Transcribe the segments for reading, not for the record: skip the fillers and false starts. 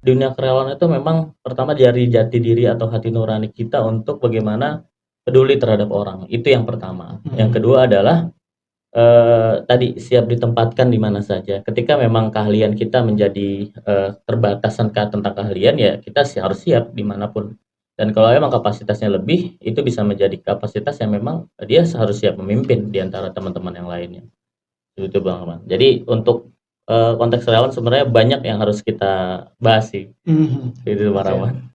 dunia kerelawanan itu memang pertama dari jati diri atau hati nurani kita untuk bagaimana peduli terhadap orang, itu yang pertama. Yang kedua adalah tadi siap ditempatkan di mana saja. Ketika memang keahlian kita menjadi terbatasan tentang keahlian, ya kita harus siap dimanapun. Dan kalau memang kapasitasnya lebih, itu bisa menjadi kapasitas yang memang dia harus siap memimpin di antara teman-teman yang lainnya. Itu Bang Rahman. Jadi untuk konteks relawan sebenarnya banyak yang harus kita bahas sih. Itu Bang Rahman.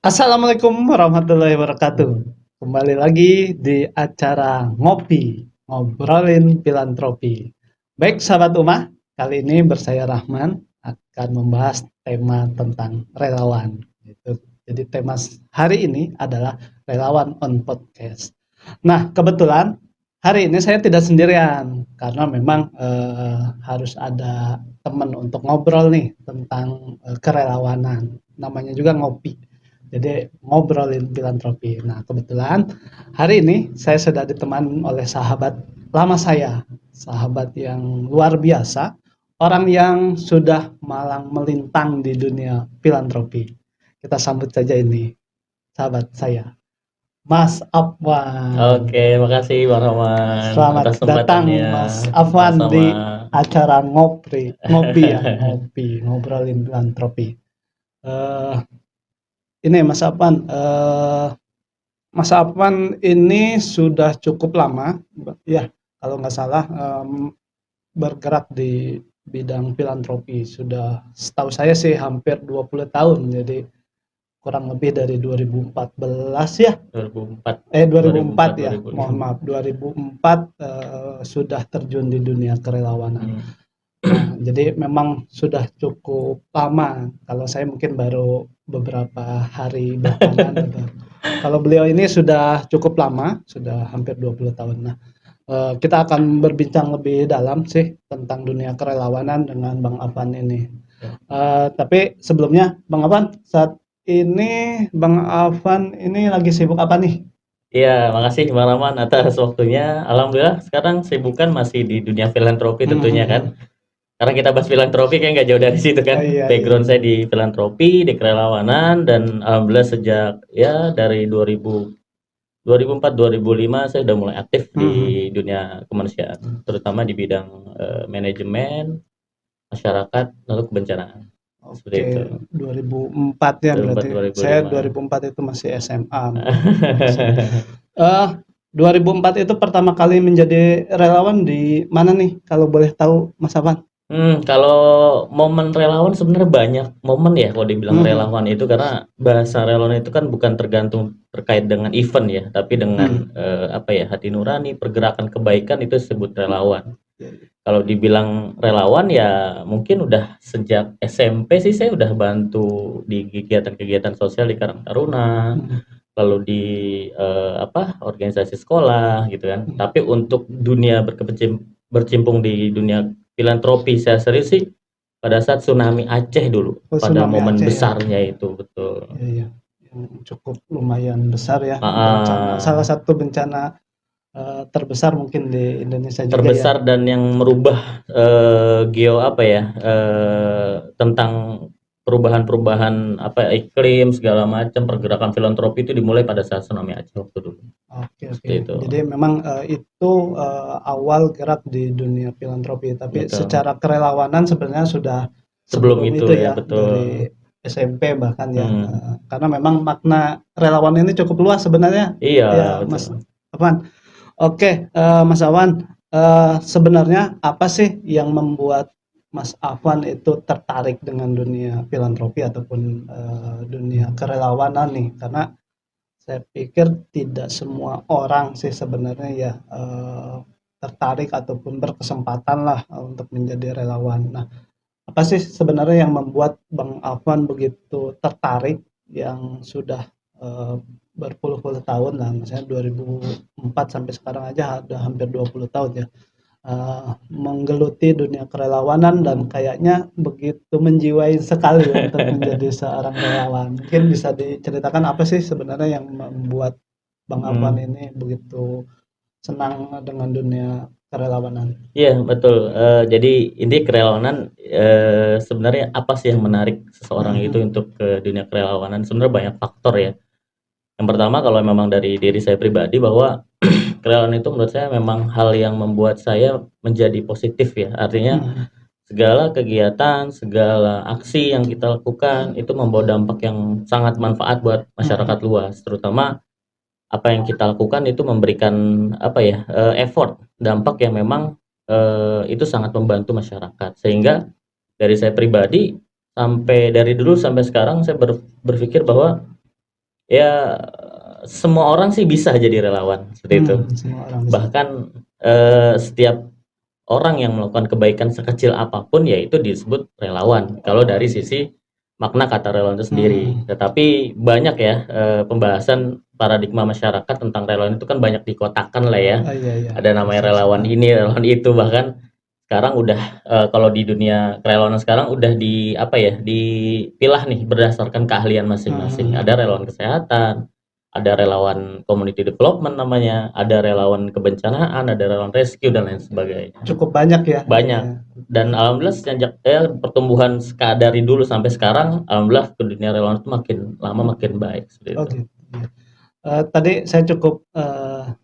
Assalamualaikum warahmatullahi wabarakatuh. Kembali lagi di acara Ngobrolin Filantropi. Baik sahabat Umah, kali ini bersaya Rahman akan membahas tema tentang relawan. Jadi tema hari ini adalah relawan on podcast. Nah, kebetulan hari ini saya tidak sendirian karena memang harus ada teman untuk ngobrol nih tentang kerelawanan. Namanya juga ngopi. Jadi ngobrolin filantropi. Nah, kebetulan hari ini saya sudah ditemani oleh sahabat lama saya, sahabat yang luar biasa, orang yang sudah malang melintang di dunia filantropi. Kita sambut saja ini sahabat saya, Mas Afwan. Oke, makasih Bang Rahman Selamat atas datang kesempatannya. Mas Afwan Sama-sama. di acara ngopi ngobrolin filantropi. Ini Mas Afwan ini sudah cukup lama, ya kalau nggak salah bergerak di bidang filantropi. Sudah setahu saya sih hampir 20 tahun, jadi kurang lebih dari 2014 ya. 2004 ya. 2005. Mohon maaf, 2004 sudah terjun di dunia kerelawanan. Nah, jadi memang sudah cukup lama. Kalau saya mungkin baru beberapa hari belakangan. Kalau beliau ini sudah cukup lama, sudah hampir 20 tahun. Nah, kita akan berbincang lebih dalam sih tentang dunia kerelawanan dengan Bang Afwan ini. Tapi sebelumnya Bang Afwan, saat ini Bang Afwan ini lagi sibuk apa nih? Iya, makasih Bang Rahman atas waktunya. Alhamdulillah sekarang sibukan masih di dunia filantropi tentunya kan. Karena kita bahas filantropi kayak nggak jauh dari situ kan. Iya, Background saya di filantropi, di kerelawanan, dan alhamdulillah sejak ya dari 2004 2005 saya udah mulai aktif di dunia kemanusiaan, terutama di bidang manajemen, masyarakat, lalu kebencanaan. Seperti itu. Oke, 2004 ya 2004 berarti. Saya 2005. 2004 itu masih SMA. 2004 itu pertama kali menjadi relawan di mana nih kalau boleh tahu Mas Afwan? Kalau momen relawan sebenarnya banyak momen ya kalau dibilang relawan itu, karena bahasa relawan itu kan bukan terkait dengan event ya, tapi dengan apa ya, hati nurani, pergerakan kebaikan itu disebut relawan. Kalau dibilang relawan ya mungkin udah sejak SMP sih saya udah bantu di kegiatan-kegiatan sosial di Karang Taruna, lalu di organisasi sekolah gitu kan. Tapi untuk dunia bercimpung di dunia filantropi saya serius sih pada saat tsunami Aceh dulu, pada Tsunami momen Aceh ya. besarnya itu, betul. Iya, yang cukup lumayan besar ya. Ah, Salah satu bencana terbesar mungkin di Indonesia juga ya. terbesar dan yang merubah tentang perubahan iklim segala macam, pergerakan filantropi itu dimulai pada saat tsunami Aceh waktu dulu. Oke. Itu. Jadi memang itu awal gerak di dunia filantropi, tapi Betul. secara kerelawanan sebenarnya sudah Sebelum itu ya, betul. dari SMP bahkan ya. Karena memang makna relawan ini cukup luas sebenarnya. Iya, ya, betul. Mas Afwan. Oke, Mas Afwan, sebenarnya apa sih yang membuat Mas Afwan itu tertarik dengan dunia filantropi ataupun dunia kerelawanan nih? Karena saya pikir tidak semua orang sih sebenarnya ya tertarik ataupun berkesempatan lah untuk menjadi relawan. Nah, apa sih sebenarnya yang membuat Bang Afwan begitu tertarik yang sudah berpuluh-puluh tahun lah, misalnya 2004 sampai sekarang aja ada hampir 20 tahun ya, menggeluti dunia kerelawanan dan kayaknya begitu menjiwai sekali untuk menjadi seorang relawan. Mungkin bisa diceritakan apa sih sebenarnya yang membuat Bang Afwan ini begitu senang dengan dunia kerelawanan? Iya betul, jadi inti kerelawanan, sebenarnya apa sih yang menarik seseorang itu Mhm. untuk ke dunia kerelawanan, sebenarnya banyak faktor ya. Yang pertama kalau memang dari diri saya pribadi bahwa kerelawanan itu menurut saya memang hal yang membuat saya menjadi positif ya, artinya Mhm. segala kegiatan, segala aksi yang kita lakukan itu membawa dampak yang sangat manfaat buat Mhm. masyarakat luas, terutama apa yang kita lakukan itu memberikan apa ya, effort, dampak yang memang, itu sangat membantu masyarakat. Sehingga dari saya pribadi dari dulu sampai sekarang saya berpikir bahwa ya semua orang sih bisa jadi relawan, seperti itu. Semua orang bisa. Bahkan, setiap orang yang melakukan kebaikan sekecil apapun ya itu disebut relawan, kalau Oh, dari iya. sisi makna kata relawan itu sendiri. Mhm. Tetapi banyak ya, pembahasan paradigma masyarakat tentang relawan itu kan banyak dikotakkan lah ya. Oh, iya iya, Ada namanya betul relawan sekali. ini, relawan itu, bahkan sekarang udah, kalau di dunia kerelawanan sekarang udah apa ya, dipilah nih berdasarkan keahlian masing-masing. Mhm. Ada relawan kesehatan, ada relawan community development namanya, ada relawan kebencanaan, ada relawan rescue dan lain sebagainya. Cukup banyak ya Banyak. ininya. Dan alhamdulillah sejak pertumbuhan dari dulu sampai sekarang, alhamdulillah ke dunia relawan itu makin lama makin baik seperti Oh itu. gitu, iya. Tadi saya cukup,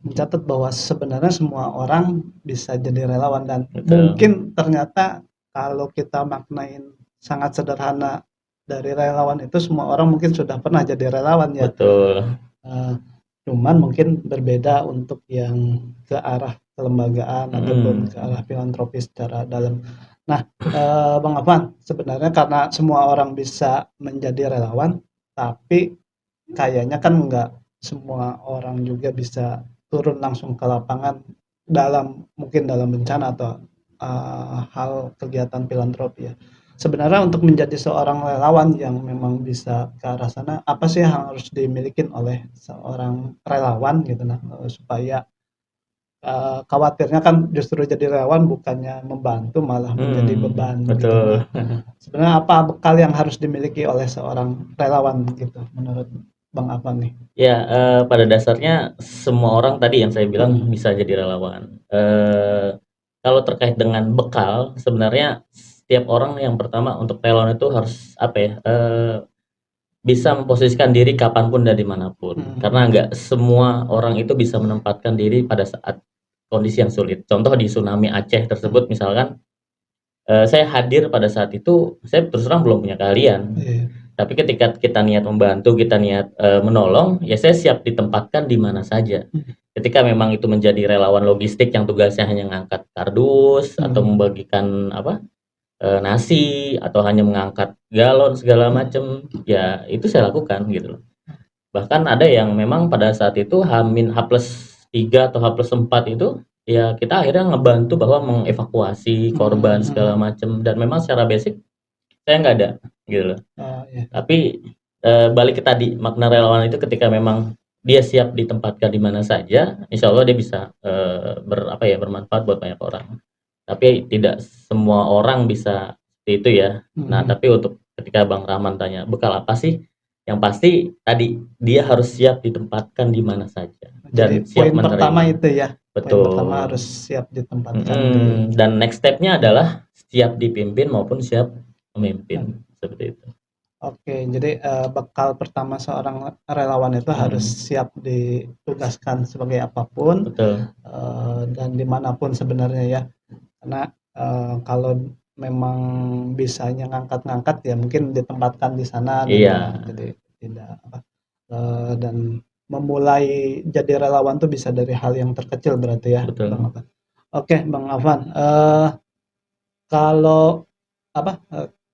mencatat bahwa sebenarnya semua orang bisa jadi relawan dan Betul. mungkin ternyata kalau kita maknain sangat sederhana dari relawan itu semua orang mungkin sudah pernah jadi relawan ya. Betul. Eee, Cuman mungkin berbeda untuk yang ke arah kelembagaan ataupun ke Mhm. arah filantropi secara dalam. Nah, Bang Afwan, sebenarnya karena semua orang bisa menjadi relawan, tapi kayaknya kan nggak semua orang juga bisa turun langsung ke lapangan mungkin dalam bencana atau, hal kegiatan filantropi ya. Sebenarnya untuk menjadi seorang relawan yang memang bisa ke arah sana, apa sih yang harus dimilikin oleh seorang relawan gitu nah, supaya, khawatirnya kan justru jadi relawan bukannya membantu malah menjadi beban gitu. Betul. Nah, sebenarnya apa bekal yang harus dimiliki oleh seorang relawan gitu menurut Bang Afan nih? Ya, pada dasarnya semua orang tadi yang saya bilang Mhm. bisa jadi relawan. Kalau terkait dengan bekal, sebenarnya setiap orang yang pertama untuk relawan itu harus apa ya, bisa memposisikan diri kapanpun dan dimanapun. Karena Mhm. nggak semua orang itu bisa menempatkan diri pada saat kondisi yang sulit. Contoh di tsunami Aceh Mhm. tersebut misalkan, saya hadir pada saat itu, saya terus terang belum punya keahlian. Iya. Tapi ketika kita niat membantu, kita niat, menolong, ya saya siap ditempatkan di mana saja. Mhm. Ketika memang itu menjadi relawan logistik yang tugasnya hanya mengangkat kardus atau Mhm. membagikan apa, nasi atau hanya mengangkat galon segala Mhm. macam, ya itu saya lakukan gitu loh. Bahkan ada yang memang pada saat itu H-3 atau H+4 itu, ya kita akhirnya ngebantu bahwa mengevakuasi korban Mhm. segala Mhm. macam dan memang secara basic saya nggak ada, gitu loh. Oh, iya. Tapi, balik ke tadi, makna relawan itu ketika memang dia siap ditempatkan di mana saja, insya Allah dia bisa, apa ya, bermanfaat buat banyak orang. Tapi tidak semua orang bisa seperti itu ya. Nah, Mhm. tapi untuk ketika Bang Rahman tanya, bekal apa sih? Yang pasti tadi, dia harus siap ditempatkan di mana saja Jadi dan siap poin pertama menerima. itu ya, poin pertama Betul. harus siap ditempatkan di Dan next step-nya adalah siap dipimpin maupun siap memimpin, seperti itu. oke, jadi, bekal pertama seorang relawan itu harus Mhm, siap ditugaskan sebagai apapun, betul. dan dimanapun sebenarnya ya. Karena, kalau memang bisanya ngangkat-ngangkat ya mungkin ditempatkan di sana dan Iya, jadi tidak apa, dan memulai jadi relawan tuh bisa dari hal yang terkecil berarti ya, Bang betul. Afan. Oke, Bang Afan, kalau apa,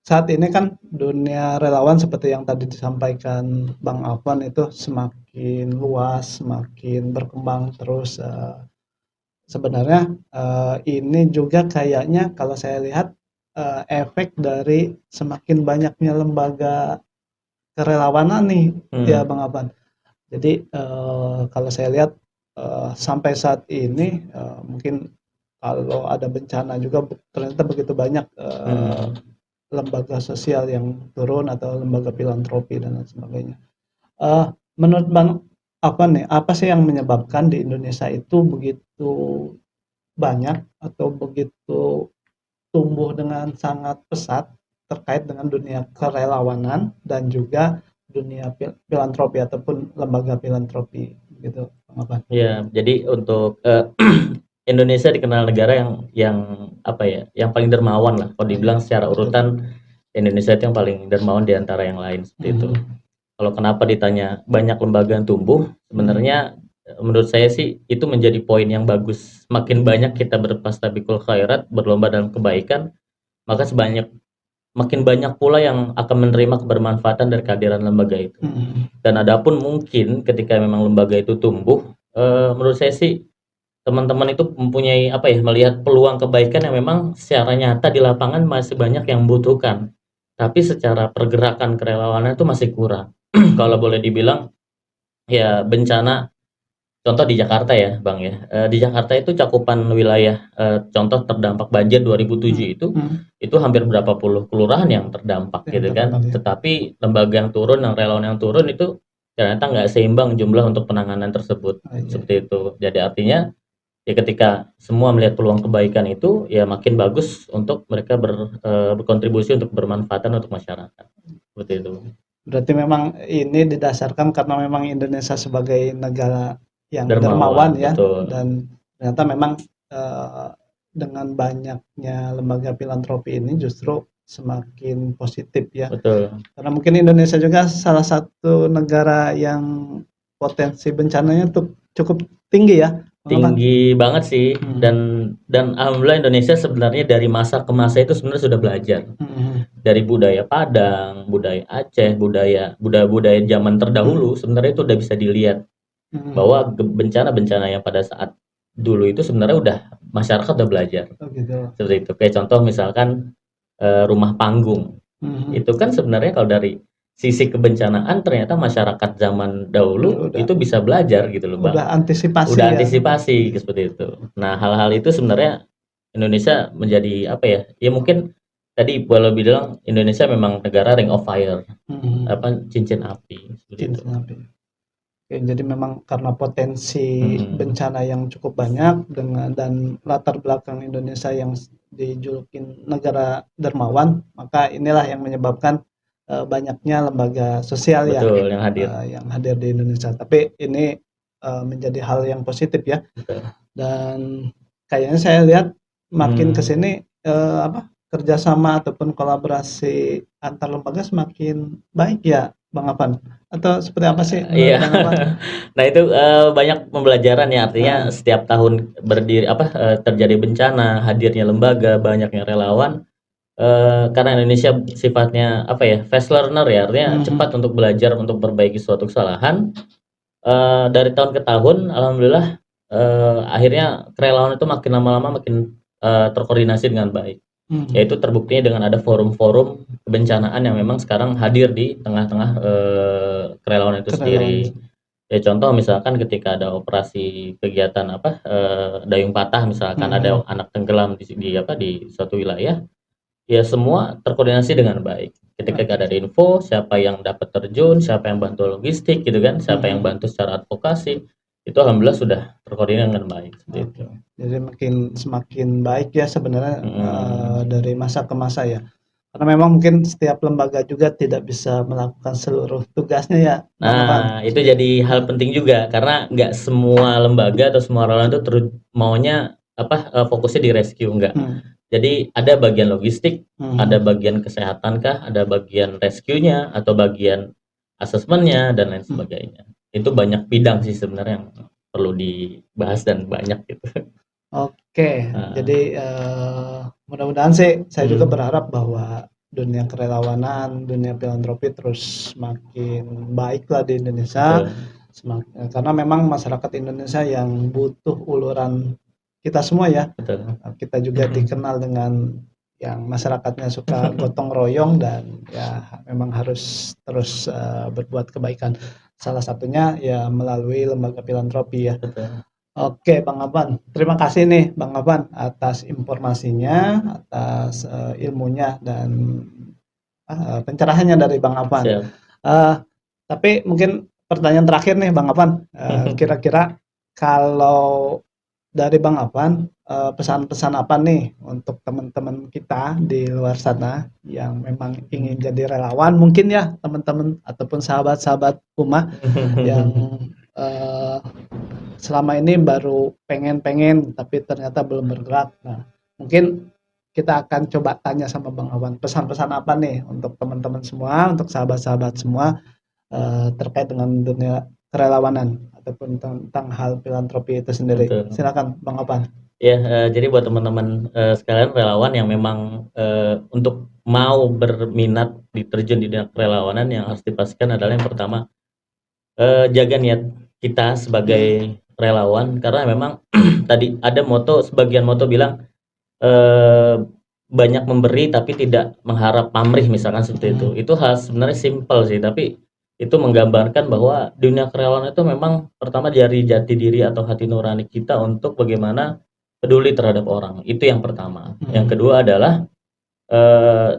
saat ini kan dunia relawan seperti yang tadi disampaikan Bang Afan itu semakin luas, semakin berkembang terus, sebenarnya, ini juga kayaknya kalau saya lihat, efek dari semakin banyaknya lembaga kerelawanan nih ya Mhm, Bang Afan. Jadi, kalau saya lihat, sampai saat ini, mungkin kalau ada bencana juga ternyata begitu banyak, mhm. lembaga sosial yang turun atau lembaga filantropi dan lain sebagainya. Eee, menurut Bang apa sih yang menyebabkan di Indonesia itu begitu banyak atau begitu tumbuh dengan sangat pesat terkait dengan dunia kerelawanan dan juga dunia filantropi ataupun lembaga filantropi gitu, Bang Afan? Ya, jadi untuk Indonesia dikenal negara yang apa ya, yang paling dermawan lah. Kalau Iya, dibilang secara betul. urutan Indonesia itu yang paling dermawan di antara yang lain seperti itu. Mhm. Kalau kenapa ditanya banyak lembaga yang tumbuh, Mhm. sebenarnya menurut saya sih itu menjadi poin yang bagus. Makin banyak kita berfastabiqul khairat, berlomba dalam kebaikan, maka makin banyak pula yang akan menerima kebermanfaatan dari kehadiran lembaga itu. Mhm. Dan adapun mungkin ketika memang lembaga itu tumbuh, menurut saya sih teman-teman itu mempunyai apa ya, melihat peluang kebaikan yang memang secara nyata di lapangan masih banyak yang membutuhkan. Tapi secara pergerakan kerelawanan itu masih kurang. Kalau boleh dibilang ya bencana, contoh di Jakarta ya Bang ya, di Jakarta itu cakupan wilayah, contoh terdampak banjir 2007 Mhm. Mhm. itu hampir berapa puluh kelurahan yang terdampak Yang gitu terdampak kan. ya. Tetapi lembaga yang turun, yang relawan yang turun itu ternyata nggak seimbang jumlah untuk penanganan tersebut, Oh, iya. seperti itu. Jadi artinya ya ketika semua melihat peluang kebaikan itu, ya makin bagus untuk mereka berkontribusi untuk bermanfaatan untuk masyarakat, seperti itu. Berarti memang ini didasarkan karena memang Indonesia sebagai negara yang Dermawan, dermawan ya, betul. dan ternyata memang eh, dengan banyaknya lembaga filantropi ini justru semakin positif ya. Betul. Karena mungkin Indonesia juga salah satu negara yang potensi bencananya tuh cukup tinggi ya, Bang Afan? Tinggi banget sih, Hmm. dan alhamdulillah Indonesia sebenarnya dari masa ke masa itu sebenarnya sudah belajar. Hmm. Dari budaya Padang, budaya Aceh, budaya-budaya zaman terdahulu sebenarnya itu udah bisa dilihat Hmm. bahwa bencana-bencana yang pada saat dulu itu sebenarnya udah masyarakat udah belajar. Oh gitu. Seperti itu. Kayak contoh misalkan rumah panggung. Hmm. Itu kan sebenarnya kalau dari sisi kebencanaan ternyata masyarakat zaman dahulu Udah itu bisa belajar gitu loh Bang. udah antisipasi Udah ya. antisipasi seperti itu. Nah, hal-hal itu sebenarnya Indonesia menjadi apa ya? Ya mungkin tadi boleh bilang Indonesia memang negara ring of fire, Hmm. apa cincin api seperti itu. Cincin api. Oke, jadi memang karena potensi Mm-mm. bencana yang cukup banyak dengan dan latar belakang Indonesia yang dijulukin negara dermawan, maka inilah yang menyebabkan banyaknya lembaga sosial ya Betul yang hadir. yang hadir di Indonesia. Tapi ini menjadi hal yang positif ya. Betul. Dan kayaknya saya lihat makin ke Hmm. sini kerjasama ataupun kolaborasi antar lembaga semakin baik ya, Bang Afan? Atau seperti apa sih menurut Iya. Bang Afan? Nah itu banyak pembelajaran ya artinya Heeh. setiap tahun terjadi bencana, hadirnya lembaga, banyaknya relawan. Karena Indonesia sifatnya apa ya, fast learner ya, artinya cepat Mhm. untuk belajar untuk memperbaiki suatu kesalahan. Dari tahun ke tahun, alhamdulillah akhirnya kerelawan itu makin lama-lama makin terkoordinasi dengan baik. Mhm. Yaitu terbuktinya dengan ada forum-forum kebencanaan yang memang sekarang hadir di tengah-tengah kerelawan itu Kerelawan. sendiri. Ya contoh misalkan ketika ada operasi kegiatan dayung patah, misalkan ada Mhm. anak tenggelam di suatu wilayah, ya semua terkoordinasi dengan baik. Ketika Oke. ada info, siapa yang dapat terjun, siapa yang bantu logistik gitu kan, siapa yang Mhm. bantu secara advokasi, itu alhamdulillah sudah terkoordinir dengan baik seperti itu. Oke. Jadi semakin baik ya sebenarnya Mm. dari masa ke masa ya. Karena memang mungkin setiap lembaga juga tidak bisa melakukan seluruh tugasnya ya, Bang Afan. Nah, itu jadi hal penting juga karena nggak semua lembaga atau semua relawan itu maunya fokusnya di rescue enggak. Hmm. Jadi ada bagian logistik, ada Mhm. bagian kesehatan kah, ada bagian rescue-nya atau bagian asesmennya dan lain Hmm. sebagainya. Itu banyak bidang sih sebenarnya yang perlu dibahas dan banyak gitu. Oke, Nah, jadi mudah-mudahan sih saya juga hmm, berharap bahwa dunia kerelawanan, dunia filantropi terus semakin baiklah di Indonesia, betul. karena memang masyarakat Indonesia yang butuh uluran kita semua ya. Betul. Kita juga dikenal dengan yang masyarakatnya suka gotong royong dan ya memang harus terus berbuat kebaikan. Salah satunya ya melalui lembaga filantropi ya. Betul. Oke, Bang Afan. Terima kasih nih, Bang Afan, atas informasinya, atas ilmunya dan pencerahannya dari Bang Afan. Siap. Eh, tapi mungkin pertanyaan terakhir nih Bang Afan. Kira-kira kalau dari Bang Afan, pesan-pesan apa nih untuk teman-teman kita di luar sana yang memang ingin jadi relawan mungkin ya teman-teman ataupun sahabat-sahabat Umah yang eh, selama ini baru pengen-pengen tapi ternyata belum bergerak. Nah, mungkin kita akan coba tanya sama Bang Afan pesan-pesan apa nih untuk teman-teman semua, untuk sahabat-sahabat semua terkait dengan dunia kerelawanan ataupun tentang hal filantropi itu sendiri. Betul. Silakan Bang Afan. Ya, jadi buat teman-teman sekalian relawan yang memang untuk mau berminat diterjun di dunia kerelawanan, yang harus dipastikan adalah yang pertama, jaga niat kita sebagai relawan, karena memang tadi ada sebagian moto bilang banyak memberi tapi tidak mengharap pamrih, misalkan seperti itu. Itu hal sebenarnya simpel sih, tapi itu menggambarkan bahwa dunia kerelawanan itu memang pertama dari jati diri atau hati nurani kita untuk bagaimana peduli terhadap orang. Itu yang pertama. Yang kedua adalah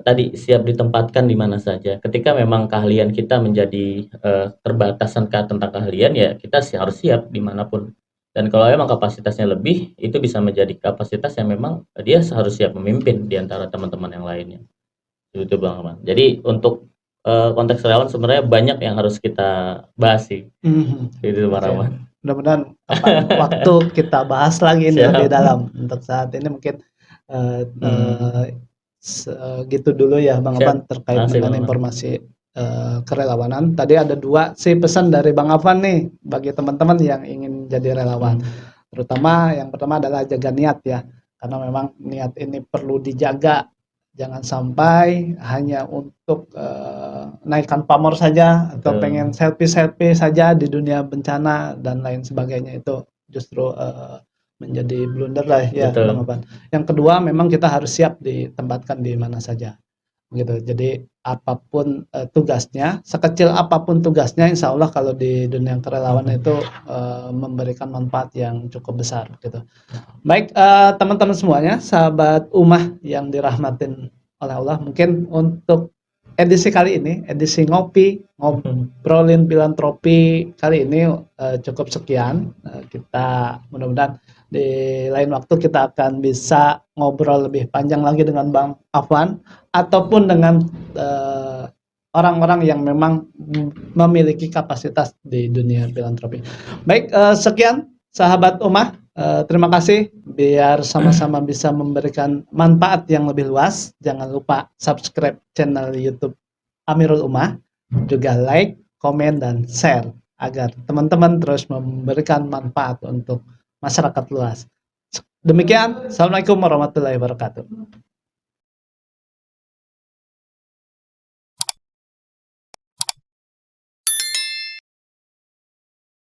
tadi siap ditempatkan di mana saja. Ketika memang keahlian kita menjadi terbatasan tentang keahlian, ya kita harus siap dimanapun. Dan kalau memang kapasitasnya lebih, itu bisa menjadi kapasitas yang memang dia harus siap memimpin di antara teman-teman yang lainnya. Itu Bang Aman. Jadi untuk konteks relawan sebenarnya banyak yang harus kita bahas sih. Itu Bang Aman. Mudah-mudahan kapan waktu kita bahas lagi ini lebih dalam. Untuk saat ini mungkin gitu dulu ya Bang Afan terkait dengan informasi kerelawanan. Tadi ada 2 sih pesan dari Bang Afan nih bagi teman-teman yang ingin jadi relawan. Terutama yang pertama adalah jaga niat ya. Karena memang niat ini perlu dijaga. Jangan sampai hanya untuk naikkan pamor saja atau pengen selfie-selfie saja di dunia bencana dan lain sebagainya, itu justru menjadi blunder lah ya Bang Afan. Yang kedua memang kita harus siap ditempatkan di mana saja gitu. Jadi apapun tugasnya, sekecil apapun tugasnya, insya Allah kalau di dunia kerelawanan itu memberikan manfaat yang cukup besar gitu. Baik teman-teman semuanya, sahabat Umah yang dirahmatin oleh Allah, mungkin untuk edisi kali ini, edisi ngobrolin filantropi kali ini cukup sekian. Kita mudah-mudahan di lain waktu kita akan bisa ngobrol lebih panjang lagi dengan Bang Afan ataupun dengan orang-orang yang memang memiliki kapasitas di dunia filantropi. Baik, sekian sahabat Umah. Terima kasih, biar sama-sama bisa memberikan manfaat yang lebih luas. Jangan lupa subscribe channel YouTube Amirul Umah, juga like, komen, dan share agar teman-teman terus memberikan manfaat untuk masyarakat luas. Demikian, Assalamualaikum warahmatullahi wabarakatuh.